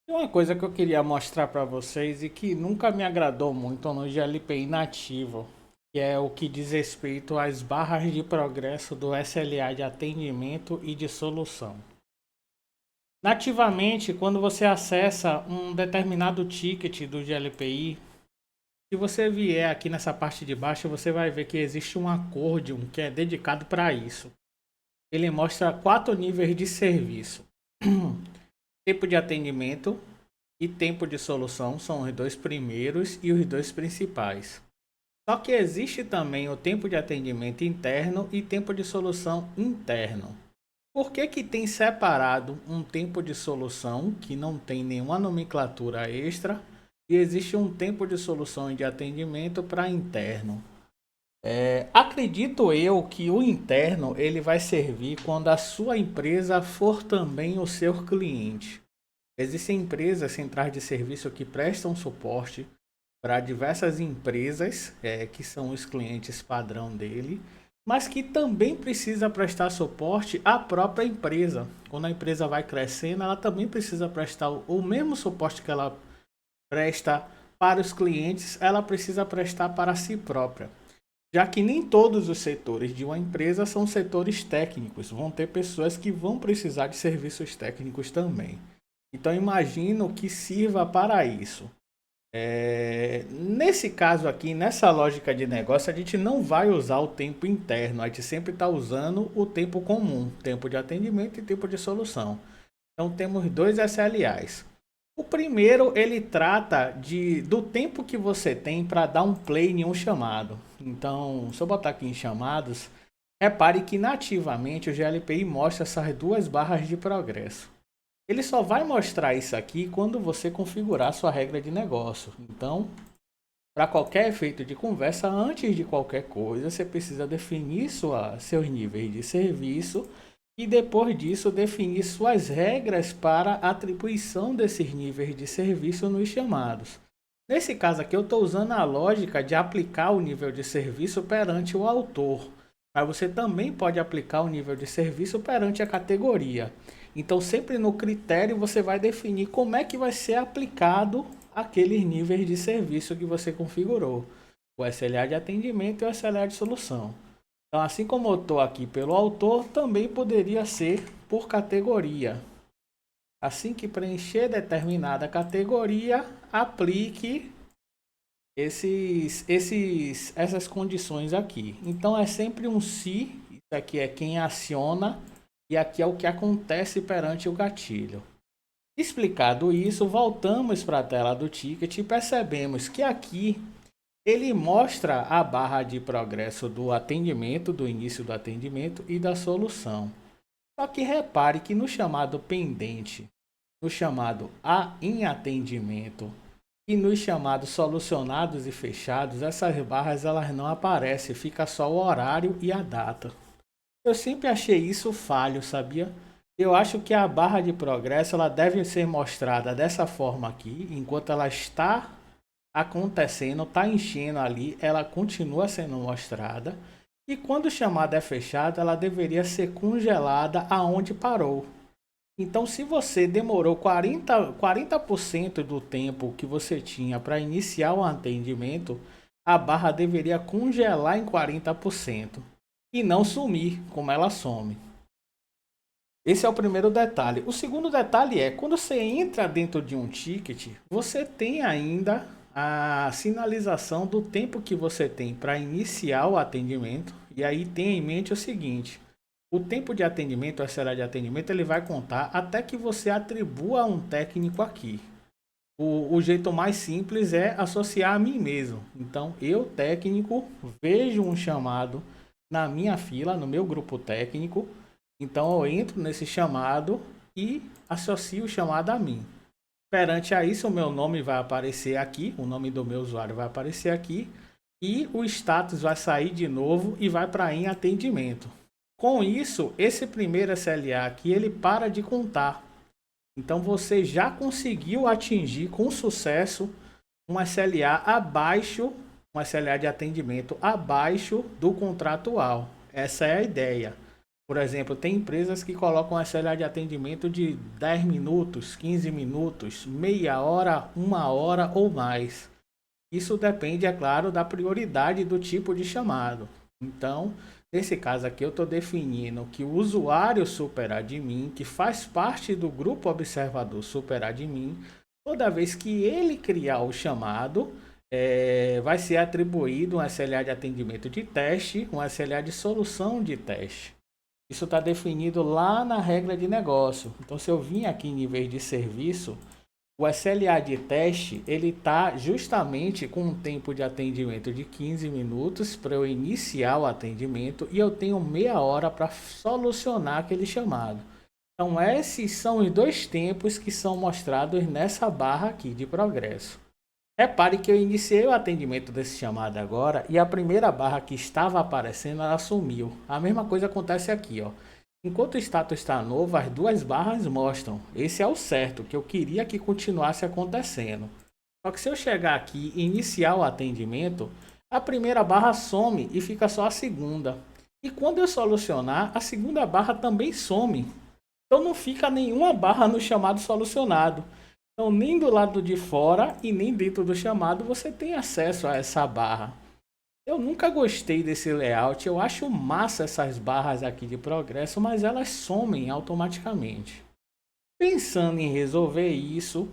E uma coisa que eu queria mostrar para vocês e que nunca me agradou muito no GLPI nativo, que é o que diz respeito às barras de progresso do SLA de atendimento e de solução. Nativamente, quando você acessa um determinado ticket do GLPI, se você vier aqui nessa parte de baixo, você vai ver que existe um accordion que é dedicado para isso. Ele mostra 4 níveis de serviço: tempo de atendimento e tempo de solução são os dois primeiros e os dois principais. Só que existe também o tempo de atendimento interno e tempo de solução interno. Por que que tem separado um tempo de solução que não tem nenhuma nomenclatura extra e existe um tempo de solução e de atendimento para interno? Acredito eu que o interno ele vai servir quando a sua empresa for também o seu cliente. Existem empresas centrais de serviço que prestam suporte para diversas empresas, que são os clientes padrão dele, mas que também precisa prestar suporte à própria empresa. Quando a empresa vai crescendo, ela também precisa prestar o mesmo suporte que ela presta para os clientes, ela precisa prestar para si própria. Já que nem todos os setores de uma empresa são setores técnicos, vão ter pessoas que vão precisar de serviços técnicos também. Então imagino que sirva para isso. Nesse caso aqui, nessa lógica de negócio, a gente não vai usar o tempo interno, a gente sempre está usando o tempo comum, tempo de atendimento e tempo de solução. Então temos dois SLAs. O primeiro ele trata do tempo que você tem para dar um play em um chamado. Então, se eu botar aqui em chamados, repare que nativamente o GLPI mostra essas duas barras de progresso. Ele só vai mostrar isso aqui quando você configurar sua regra de negócio. Então, para qualquer efeito de conversa, antes de qualquer coisa, você precisa definir seus níveis de serviço e depois disso definir suas regras para atribuição desses níveis de serviço nos chamados. Nesse caso aqui, eu estou usando a lógica de aplicar o nível de serviço perante o autor, mas você também pode aplicar o nível de serviço perante a categoria. Então, sempre no critério você vai definir como é que vai ser aplicado aqueles níveis de serviço que você configurou, o SLA de atendimento e o SLA de solução. Então, assim como eu estou aqui pelo autor, também poderia ser por categoria. Assim que preencher determinada categoria, aplique essas condições aqui. Então, é sempre um se, isso aqui é quem aciona, e aqui é o que acontece perante o gatilho. Explicado isso, voltamos para a tela do ticket e percebemos que aqui ele mostra a barra de progresso do atendimento, do início do atendimento e da solução. Só que repare que no chamado pendente, no chamado em atendimento e nos chamados solucionados e fechados, essas barras elas não aparecem, fica só o horário e a data. Eu sempre achei isso falho, sabia? Eu acho que a barra de progresso ela deve ser mostrada dessa forma aqui, enquanto ela está acontecendo, está enchendo ali, ela continua sendo mostrada. E quando o chamado é fechado, ela deveria ser congelada aonde parou. Então, se você demorou 40% do tempo que você tinha para iniciar o atendimento, a barra deveria congelar em 40% e não sumir como ela some. Esse é o primeiro detalhe. O segundo detalhe é, quando você entra dentro de um ticket, você tem ainda a sinalização do tempo que você tem para iniciar o atendimento. E aí tenha em mente o seguinte, o tempo de atendimento, a SLA de atendimento, ele vai contar até que você atribua um técnico aqui. O jeito mais simples é associar a mim mesmo. Então, eu, técnico, vejo um chamado na minha fila, no meu grupo técnico. Então, eu entro nesse chamado e associo o chamado a mim. Perante a isso, o meu nome vai aparecer aqui, o nome do meu usuário vai aparecer aqui e o status vai sair de novo e vai para em atendimento. Com isso, esse primeiro SLA aqui, ele para de contar. Então, você já conseguiu atingir com sucesso um SLA abaixo, um SLA de atendimento abaixo do contratual. Essa é a ideia. Por exemplo, tem empresas que colocam SLA de atendimento de 10 minutos, 15 minutos, meia hora, uma hora ou mais. Isso depende, é claro, da prioridade do tipo de chamado. Então, nesse caso aqui, eu estou definindo que o usuário superadmin, que faz parte do grupo observador superadmin, toda vez que ele criar o chamado, vai ser atribuído um SLA de atendimento de teste, um SLA de solução de teste. Isso está definido lá na regra de negócio. Então, se eu vim aqui em níveis de serviço, o SLA de teste, ele está justamente com um tempo de atendimento de 15 minutos para eu iniciar o atendimento e eu tenho meia hora para solucionar aquele chamado. Então, esses são os dois tempos que são mostrados nessa barra aqui de progresso. Repare que eu iniciei o atendimento desse chamado agora e a primeira barra que estava aparecendo, ela sumiu. A mesma coisa acontece aqui, ó. Enquanto o status está novo, as duas barras mostram. Esse é o certo, que eu queria que continuasse acontecendo. Só que se eu chegar aqui e iniciar o atendimento, a primeira barra some e fica só a segunda. E quando eu solucionar, a segunda barra também some. Então não fica nenhuma barra no chamado solucionado. Então, nem do lado de fora e nem dentro do chamado você tem acesso a essa barra. Eu nunca gostei desse layout, eu acho massa essas barras aqui de progresso, mas elas somem automaticamente. Pensando em resolver isso,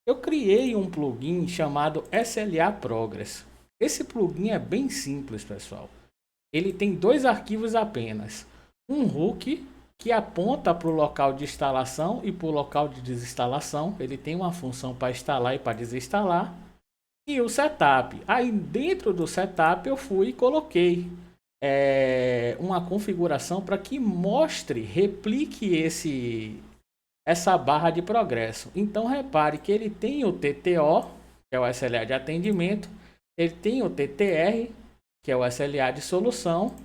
eu criei um plugin chamado SLA Progress. Esse plugin é bem simples, pessoal. Ele tem dois arquivos apenas. Um hook que aponta para o local de instalação e para o local de desinstalação. Ele tem uma função para instalar e para desinstalar. E o setup. Aí dentro do setup eu fui e coloquei uma configuração para que mostre, replique essa barra de progresso. Então repare que ele tem o TTO, que é o SLA de atendimento. Ele tem o TTR, que é o SLA de solução.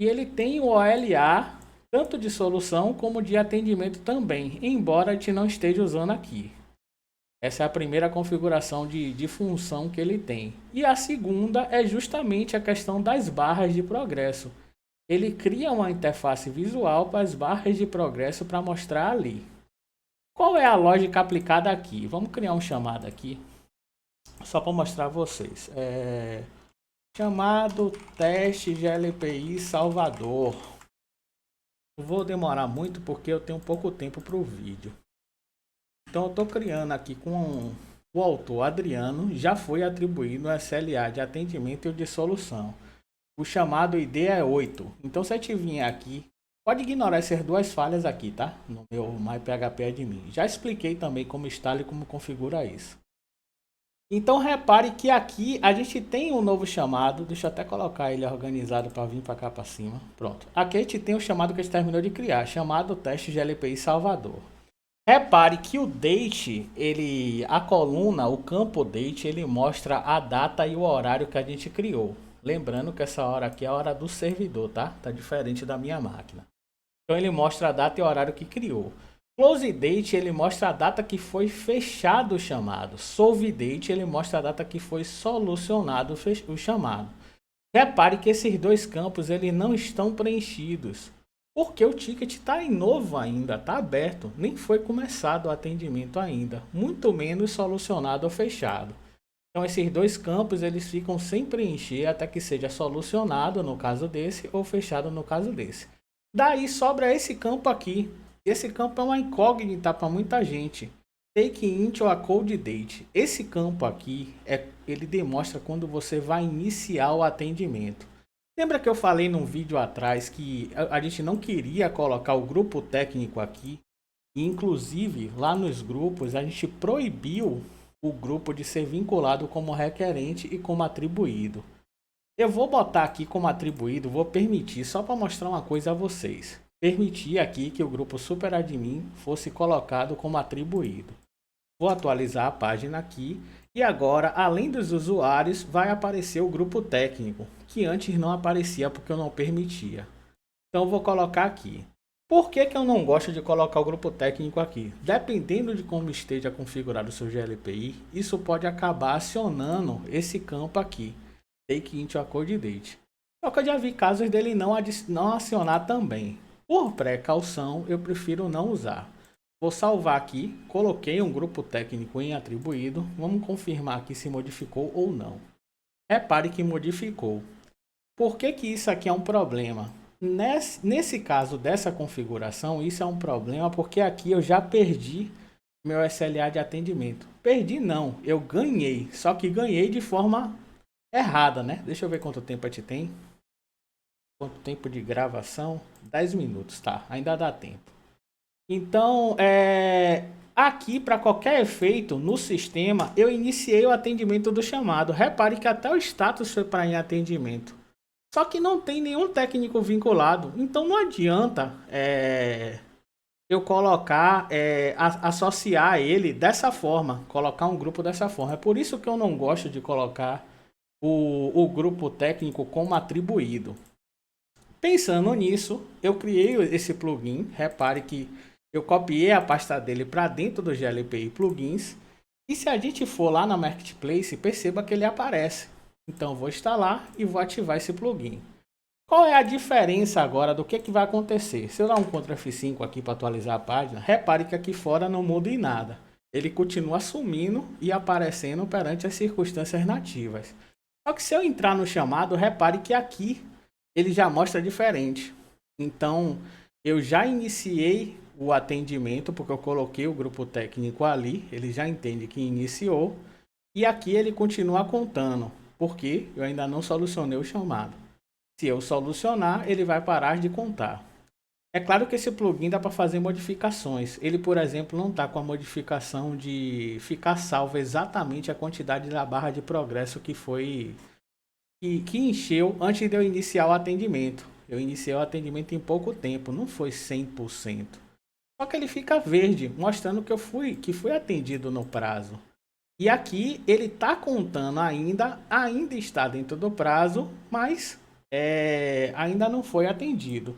E ele tem o OLA, tanto de solução como de atendimento também, embora a gente não esteja usando aqui. Essa é a primeira configuração de função que ele tem. E a segunda é justamente a questão das barras de progresso. Ele cria uma interface visual para as barras de progresso para mostrar ali. Qual é a lógica aplicada aqui? Vamos criar um chamado aqui, só para mostrar a vocês. Chamado teste GLPI Salvador. Não vou demorar muito porque eu tenho pouco tempo para o vídeo. Então eu estou criando aqui com o autor Adriano, já foi atribuído o SLA de atendimento e de solução. O chamado ID é 8. Então se a gente vir aqui, pode ignorar essas duas falhas aqui, tá? No meu MyPHP admin. Já expliquei também como instala e como configura isso. Então repare que aqui a gente tem um novo chamado. Deixa eu até colocar ele organizado para vir para cá para cima. Pronto. Aqui a gente tem o chamado que a gente terminou de criar, chamado teste GLPI Salvador. Repare que o date, a coluna, o campo date, ele mostra a data e o horário que a gente criou. Lembrando que essa hora aqui é a hora do servidor, tá? Tá diferente da minha máquina. Então ele mostra a data e o horário que criou. Close date, ele mostra a data que foi fechado o chamado. Solve date, ele mostra a data que foi solucionado o chamado. Repare que esses dois campos eles não estão preenchidos, porque o ticket está em novo ainda, está aberto, nem foi começado o atendimento ainda, muito menos solucionado ou fechado. Então esses dois campos eles ficam sem preencher até que seja solucionado no caso desse ou fechado no caso desse. Daí sobra esse campo aqui. Esse campo é uma incógnita para muita gente. Take into a code date. Esse campo aqui, ele demonstra quando você vai iniciar o atendimento. Lembra que eu falei num vídeo atrás que a gente não queria colocar o grupo técnico aqui? E inclusive, lá nos grupos, a gente proibiu o grupo de ser vinculado como requerente e como atribuído. Eu vou botar aqui como atribuído, vou permitir, só para mostrar uma coisa a vocês. Permitir aqui que o grupo superadmin fosse colocado como atribuído. Vou atualizar a página aqui e agora, além dos usuários, vai aparecer o grupo técnico, que antes não aparecia porque eu não permitia. Então vou colocar aqui. Por que eu não gosto de colocar o grupo técnico aqui? Dependendo de como esteja configurado o seu GLPI, isso pode acabar acionando esse campo aqui, Take into a code date. Só que eu já vi casos dele não acionar também. Por precaução, eu prefiro não usar. Vou salvar aqui, coloquei um grupo técnico em atribuído, vamos confirmar aqui se modificou ou não. Repare que modificou. Por que que isso aqui é um problema? Nesse caso dessa configuração, isso é um problema porque aqui eu já perdi meu SLA de atendimento. Perdi não, eu ganhei, só que ganhei de forma errada, né? Deixa eu ver quanto tempo a gente tem. Quanto tempo de gravação? 10 minutos, tá? Ainda dá tempo. Então, aqui para qualquer efeito no sistema, eu iniciei o atendimento do chamado. Repare que até o status foi para em atendimento. Só que não tem nenhum técnico vinculado. Então não adianta eu colocar, associar ele dessa forma, colocar um grupo dessa forma. É por isso que eu não gosto de colocar o grupo técnico como atribuído. Pensando nisso, eu criei esse plugin. Repare que eu copiei a pasta dele para dentro do GLPI Plugins. E se a gente for lá na Marketplace, perceba que ele aparece. Então, vou instalar e vou ativar esse plugin. Qual é a diferença agora do que vai acontecer? Se eu dar um Ctrl F5 aqui para atualizar a página, repare que aqui fora não muda em nada. Ele continua sumindo e aparecendo perante as circunstâncias nativas. Só que se eu entrar no chamado, repare que aqui ele já mostra diferente. Então, eu já iniciei o atendimento, porque eu coloquei o grupo técnico ali, ele já entende que iniciou. E aqui ele continua contando, porque eu ainda não solucionei o chamado. Se eu solucionar, ele vai parar de contar. É claro que esse plugin dá para fazer modificações. Ele, por exemplo, não está com a modificação de ficar salvo exatamente a quantidade da barra de progresso que foi que encheu antes de eu iniciar o atendimento. Eu iniciei o atendimento em pouco tempo, não foi 100%. Só que ele fica verde, mostrando que que fui atendido no prazo. E aqui ele está contando ainda está dentro do prazo, mas ainda não foi atendido.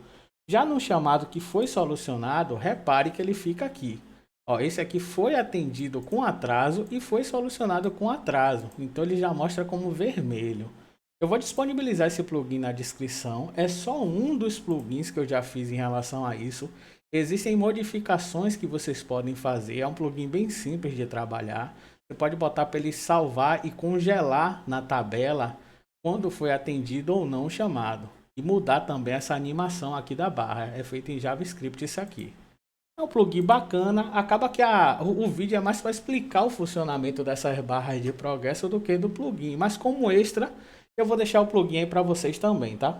Já no chamado que foi solucionado, repare que ele fica aqui. Ó, esse aqui foi atendido com atraso e foi solucionado com atraso. Então ele já mostra como vermelho. Eu vou disponibilizar esse plugin na descrição. É só um dos plugins que eu já fiz em relação a isso. Existem modificações que vocês podem fazer. É um plugin bem simples de trabalhar. Você pode botar para ele salvar e congelar na tabela quando foi atendido ou não o chamado. E mudar também essa animação aqui da barra. É feito em JavaScript isso aqui. É um plugin bacana. Acaba que o vídeo é mais para explicar o funcionamento dessas barras de progresso do que do plugin. Mas como extra, eu vou deixar o plugin aí para vocês também, tá?